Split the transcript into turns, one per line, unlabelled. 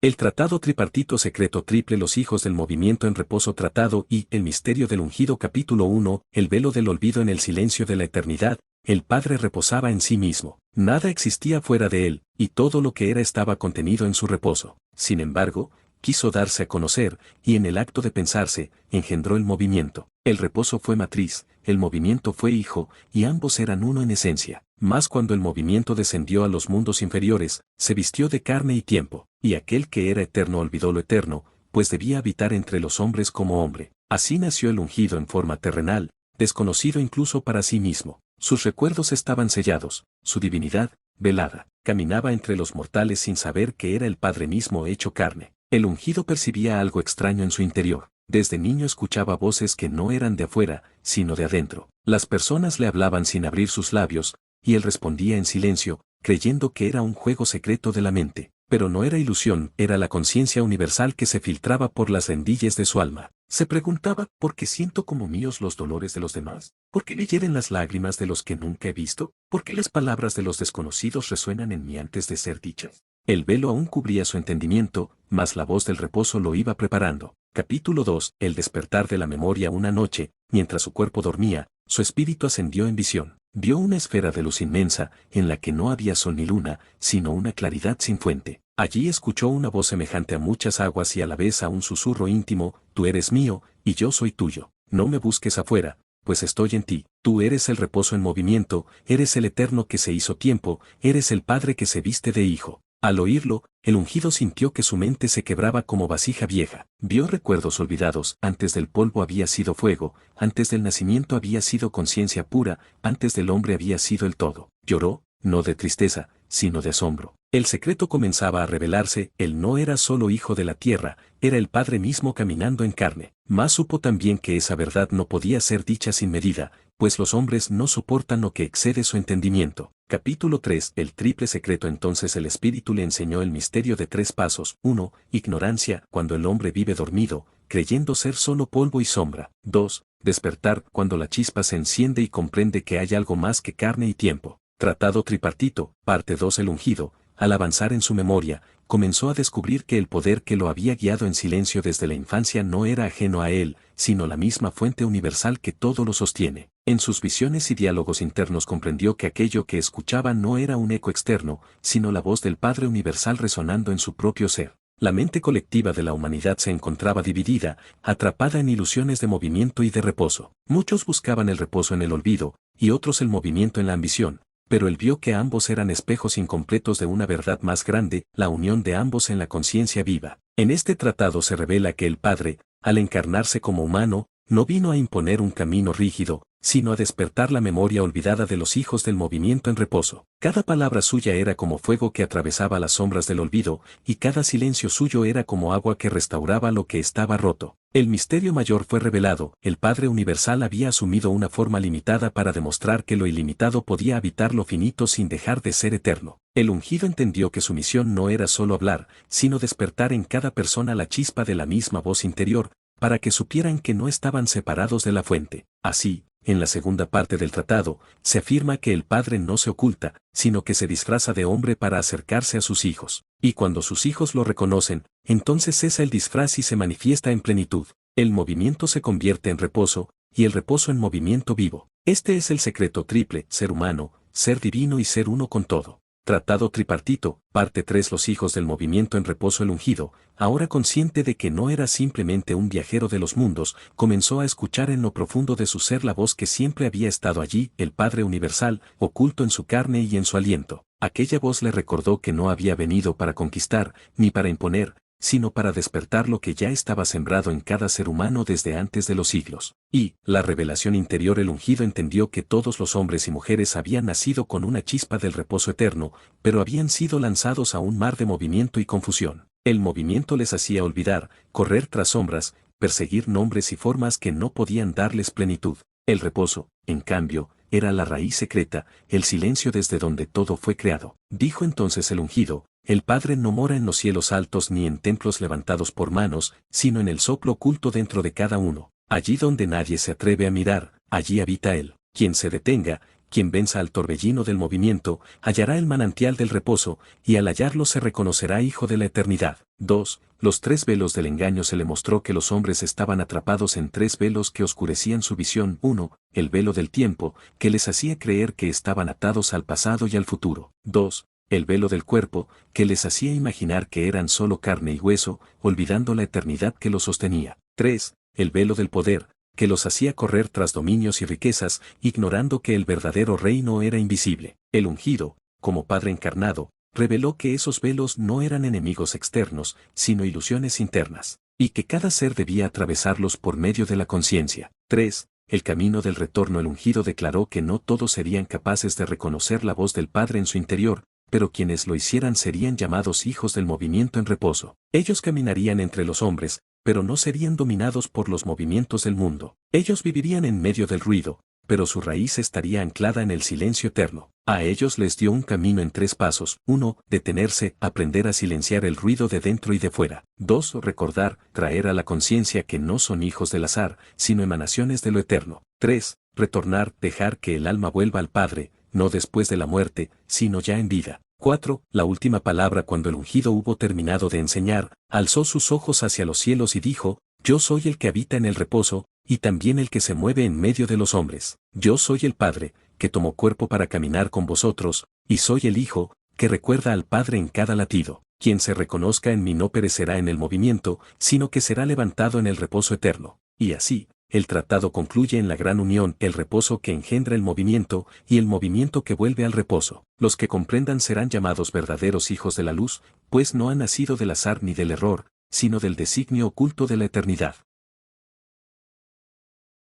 El tratado tripartito secreto triple Los hijos del movimiento en reposo tratado y El misterio del ungido capítulo 1 El velo del olvido en el silencio de la eternidad. El Padre reposaba en sí mismo. Nada existía fuera de él, y todo lo que era estaba contenido en su reposo. Sin embargo, quiso darse a conocer, y en el acto de pensarse, engendró el movimiento. El reposo fue matriz, el movimiento fue hijo, y ambos eran uno en esencia. Mas cuando el movimiento descendió a los mundos inferiores, se vistió de carne y tiempo, y aquel que era eterno olvidó lo eterno, pues debía habitar entre los hombres como hombre. Así nació el ungido en forma terrenal, desconocido incluso para sí mismo. Sus recuerdos estaban sellados, su divinidad, velada. Caminaba entre los mortales sin saber que era el Padre mismo hecho carne. El ungido percibía algo extraño en su interior. Desde niño escuchaba voces que no eran de afuera, sino de adentro. Las personas le hablaban sin abrir sus labios, y él respondía en silencio, creyendo que era un juego secreto de la mente. Pero no era ilusión, era la conciencia universal que se filtraba por las rendillas de su alma. Se preguntaba, ¿por qué siento como míos los dolores de los demás? ¿Por qué me hieren las lágrimas de los que nunca he visto? ¿Por qué las palabras de los desconocidos resuenan en mí antes de ser dichas? El velo aún cubría su entendimiento, mas la voz del reposo lo iba preparando. Capítulo 2. El despertar de la memoria. Una noche, mientras su cuerpo dormía, su espíritu ascendió en visión. Vio una esfera de luz inmensa, en la que no había sol ni luna, sino una claridad sin fuente. Allí escuchó una voz semejante a muchas aguas y a la vez a un susurro íntimo: tú eres mío, y yo soy tuyo. No me busques afuera, pues estoy en ti. Tú eres el reposo en movimiento, eres el eterno que se hizo tiempo, eres el Padre que se viste de hijo. Al oírlo, el ungido sintió que su mente se quebraba como vasija vieja. Vio recuerdos olvidados. Antes del polvo había sido fuego, antes del nacimiento había sido conciencia pura, antes del hombre había sido el todo. Lloró, no de tristeza, sino de asombro. El secreto comenzaba a revelarse. Él no era solo hijo de la tierra, era el Padre mismo caminando en carne. Mas supo también que esa verdad no podía ser dicha sin medida, pues los hombres no soportan lo que excede su entendimiento. Capítulo 3. El triple secreto. Entonces el Espíritu le enseñó el misterio de 3 pasos. 1. Ignorancia, cuando el hombre vive dormido, creyendo ser solo polvo y sombra. 2. Despertar, cuando la chispa se enciende y comprende que hay algo más que carne y tiempo. Tratado tripartito. Parte 2. El ungido, al avanzar en su memoria, comenzó a descubrir que el poder que lo había guiado en silencio desde la infancia no era ajeno a él, sino la misma fuente universal que todo lo sostiene. En sus visiones y diálogos internos comprendió que aquello que escuchaba no era un eco externo, sino la voz del Padre universal resonando en su propio ser. La mente colectiva de la humanidad se encontraba dividida, atrapada en ilusiones de movimiento y de reposo. Muchos buscaban el reposo en el olvido, y otros el movimiento en la ambición. Pero él vio que ambos eran espejos incompletos de una verdad más grande, la unión de ambos en la conciencia viva. En este tratado se revela que el Padre, al encarnarse como humano, no vino a imponer un camino rígido, sino a despertar la memoria olvidada de los hijos del movimiento en reposo. Cada palabra suya era como fuego que atravesaba las sombras del olvido, y cada silencio suyo era como agua que restauraba lo que estaba roto. El misterio mayor fue revelado. El Padre Universal había asumido una forma limitada para demostrar que lo ilimitado podía habitar lo finito sin dejar de ser eterno. El ungido entendió que su misión no era solo hablar, sino despertar en cada persona la chispa de la misma voz interior, para que supieran que no estaban separados de la fuente. Así, en la segunda parte del tratado, se afirma que el Padre no se oculta, sino que se disfraza de hombre para acercarse a sus hijos. Y cuando sus hijos lo reconocen, entonces cesa el disfraz y se manifiesta en plenitud. El movimiento se convierte en reposo, y el reposo en movimiento vivo. Este es el secreto triple: ser humano, ser divino y ser uno con todo. Tratado tripartito, parte 3. Los hijos del movimiento en reposo. El ungido, ahora consciente de que no era simplemente un viajero de los mundos, comenzó a escuchar en lo profundo de su ser la voz que siempre había estado allí, el Padre Universal, oculto en su carne y en su aliento. Aquella voz le recordó que no había venido para conquistar, ni para imponer, sino para despertar lo que ya estaba sembrado en cada ser humano desde antes de los siglos. Y, la revelación interior. El ungido entendió que todos los hombres y mujeres habían nacido con una chispa del reposo eterno, pero habían sido lanzados a un mar de movimiento y confusión. El movimiento les hacía olvidar, correr tras sombras, perseguir nombres y formas que no podían darles plenitud. El reposo, en cambio, era la raíz secreta, el silencio desde donde todo fue creado. Dijo entonces el ungido: el Padre no mora en los cielos altos ni en templos levantados por manos, sino en el soplo oculto dentro de cada uno. Allí donde nadie se atreve a mirar, allí habita Él. Quien se detenga, quien venza al torbellino del movimiento, hallará el manantial del reposo, y al hallarlo se reconocerá hijo de la eternidad. 2. Los 3 velos del engaño. Se le mostró que los hombres estaban atrapados en 3 velos que oscurecían su visión. 1. El velo del tiempo, que les hacía creer que estaban atados al pasado y al futuro. 2. El velo del cuerpo, que les hacía imaginar que eran solo carne y hueso, olvidando la eternidad que los sostenía. 3. El velo del poder, que los hacía correr tras dominios y riquezas, ignorando que el verdadero reino era invisible. El ungido, como Padre encarnado, reveló que esos velos no eran enemigos externos, sino ilusiones internas, y que cada ser debía atravesarlos por medio de la conciencia. 3. El camino del retorno. El ungido declaró que no todos serían capaces de reconocer la voz del Padre en su interior, pero quienes lo hicieran serían llamados hijos del movimiento en reposo. Ellos caminarían entre los hombres, pero no serían dominados por los movimientos del mundo. Ellos vivirían en medio del ruido, pero su raíz estaría anclada en el silencio eterno. A ellos les dio un camino en 3 pasos. 1. Detenerse, aprender a silenciar el ruido de dentro y de fuera. 2. Recordar, traer a la conciencia que no son hijos del azar, sino emanaciones de lo eterno. 3. Retornar, dejar que el alma vuelva al Padre, no después de la muerte, sino ya en vida. 4. La última palabra. Cuando el ungido hubo terminado de enseñar, alzó sus ojos hacia los cielos y dijo: Yo soy el que habita en el reposo, y también el que se mueve en medio de los hombres. Yo soy el Padre, que tomó cuerpo para caminar con vosotros, y soy el Hijo, que recuerda al Padre en cada latido. Quien se reconozca en mí no perecerá en el movimiento, sino que será levantado en el reposo eterno. Y así, el tratado concluye en la gran unión, el reposo que engendra el movimiento, y el movimiento que vuelve al reposo. Los que comprendan serán llamados verdaderos hijos de la luz, pues no han nacido del azar ni del error, sino del designio oculto de la eternidad.